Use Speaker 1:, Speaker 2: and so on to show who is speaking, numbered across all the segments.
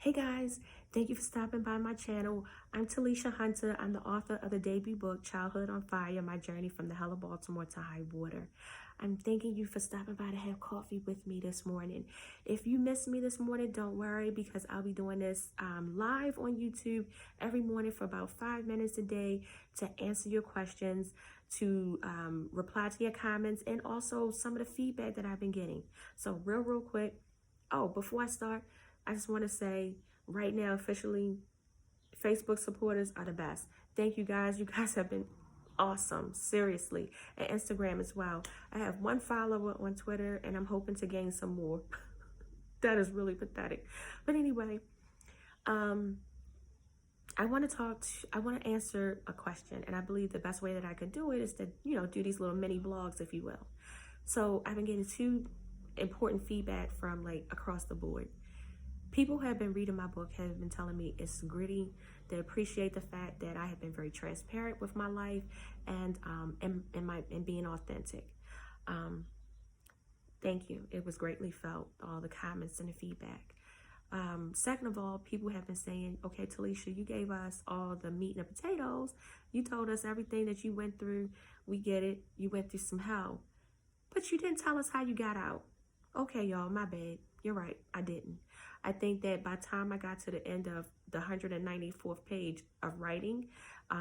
Speaker 1: Hey guys, thank you for stopping by my channel. I'm TalishaHunter. I'm the author of the debut book, Childhood on Fire, My Journey from the Hell of Baltimore to High Water. I'm thanking you for stopping by to have coffee with me this morning. If you missed me this morning, don't worry, because I'll be doing this live on YouTube every morning for about 5 minutes a day to answer your questions, to reply to your comments, and also some of the feedback that I've been getting. So real quick. Oh, before I start, I just want to say right now, officially, Facebook supporters are the best. Thank you guys. You guys have been awesome, seriously. And Instagram as well. I have 1 follower on Twitter and I'm hoping to gain some more. That is really pathetic. But anyway, I want to answer a question, and I believe the best way that I could do it is to, do these little mini blogs, if you will. So I've been getting 2 important feedback from like across the board. People who have been reading my book have been telling me it's gritty. They appreciate the fact that I have been very transparent with my life and being authentic. Thank you. It was greatly felt, all the comments and the feedback. Second of all, people have been saying, okay, Talisha, you gave us all the meat and the potatoes. You told us everything that you went through. We get it. You went through some hell. But you didn't tell us how you got out. Okay, y'all, my bad. You're right, I didn't. I think that by the time I got to the end of the 194th page of writing,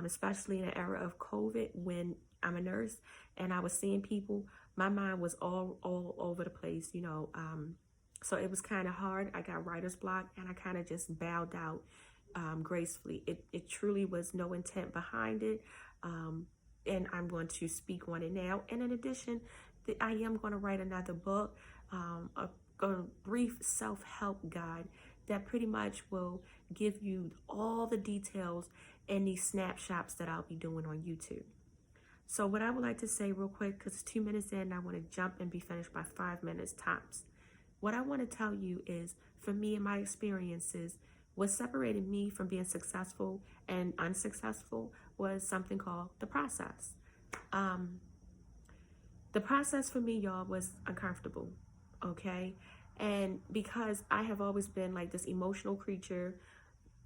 Speaker 1: especially in the era of COVID, when I'm a nurse and I was seeing people, my mind was all over the place, so it was kind of hard. I got writer's block and I kind of just bowed out gracefully. It truly was no intent behind it, and I'm going to speak on it now. And in addition, I am going to write another book, a brief self-help guide that pretty much will give you all the details and these snapshots that I'll be doing on YouTube. So what I would like to say real quick, because it's 2 minutes in, and I want to jump and be finished by 5 minutes tops. What I want to tell you is, for me and my experiences, what separated me from being successful and unsuccessful was something called the process. The process for me, y'all, was uncomfortable, okay? And because I have always been like this emotional creature,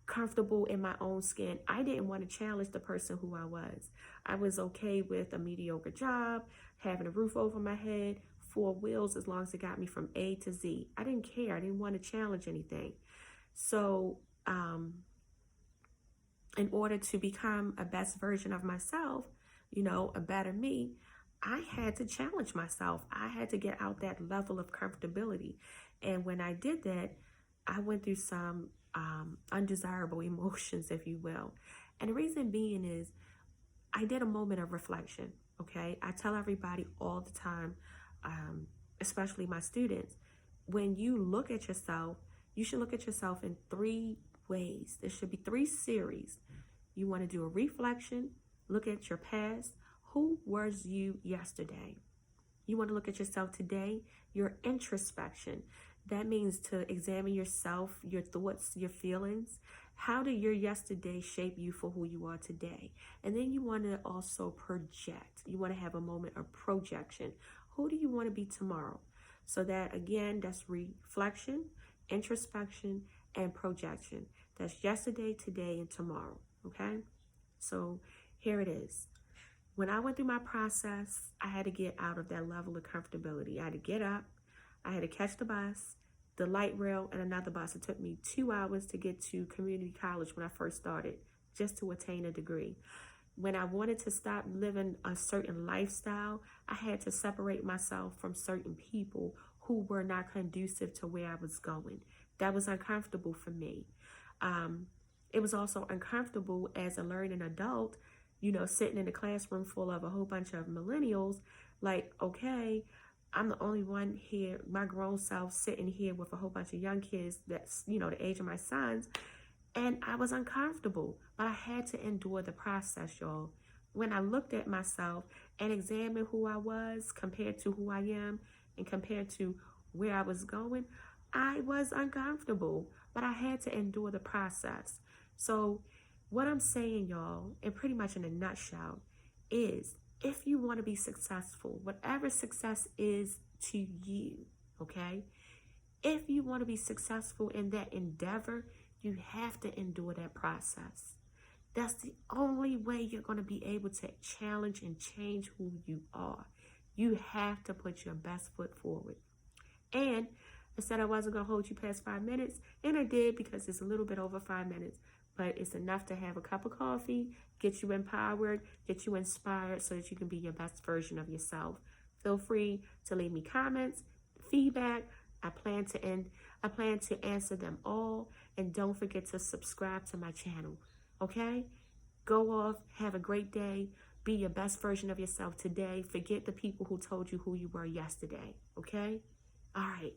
Speaker 1: comfortable in my own skin, I didn't want to challenge the person who I was. I was okay with a mediocre job, having a roof over my head, 4 wheels, as long as it got me from A to Z. I didn't care. I didn't want to challenge anything. So, in order to become a best version of myself, a better me, I had to challenge myself. I had to get out that level of comfortability. And when I did that, I went through some undesirable emotions, if you will. And the reason being is I did a moment of reflection, okay? I tell everybody all the time, especially my students, when you look at yourself, you should look at yourself in 3 ways. There should be 3 series. You want to do a reflection, look at your past. Who was you yesterday? You want to look at yourself today, your introspection. That means to examine yourself, your thoughts, your feelings. How did your yesterday shape you for who you are today? And then you want to also project. You want to have a moment of projection. Who do you want to be tomorrow? So that, again, that's reflection, introspection, and projection. That's yesterday, today, and tomorrow, okay? So here it is. When I went through my process, I had to get out of that level of comfortability. I had to get up, I had to catch the bus, the light rail, and another bus. It took me 2 hours to get to community college when I first started, just to attain a degree. When I wanted to stop living a certain lifestyle, I had to separate myself from certain people who were not conducive to where I was going. That was uncomfortable for me. It was also uncomfortable as a learning adult, sitting in a classroom full of a whole bunch of millennials, like, okay, I'm the only one here, my grown self, sitting here with a whole bunch of young kids that's, the age of my sons. And I was uncomfortable, but I had to endure the process, y'all. When I looked at myself and examined who I was compared to who I am and compared to where I was going, I was uncomfortable, but I had to endure the process. So what I'm saying, y'all, and pretty much in a nutshell, is if you want to be successful, whatever success is to you, okay? If you want to be successful in that endeavor, You have to endure that process. That's the only way you're going to be able to challenge and change who you are. You have to put your best foot forward. And I said I wasn't going to hold you past 5 minutes, and I did because it's a little bit over 5 minutes. But it's enough to have a cup of coffee, get you empowered, get you inspired so that you can be your best version of yourself. Feel free to leave me comments, feedback. I plan to answer them all. And don't forget to subscribe to my channel. Okay? Go off, have a great day. Be your best version of yourself today. Forget the people who told you who you were yesterday. Okay? All right.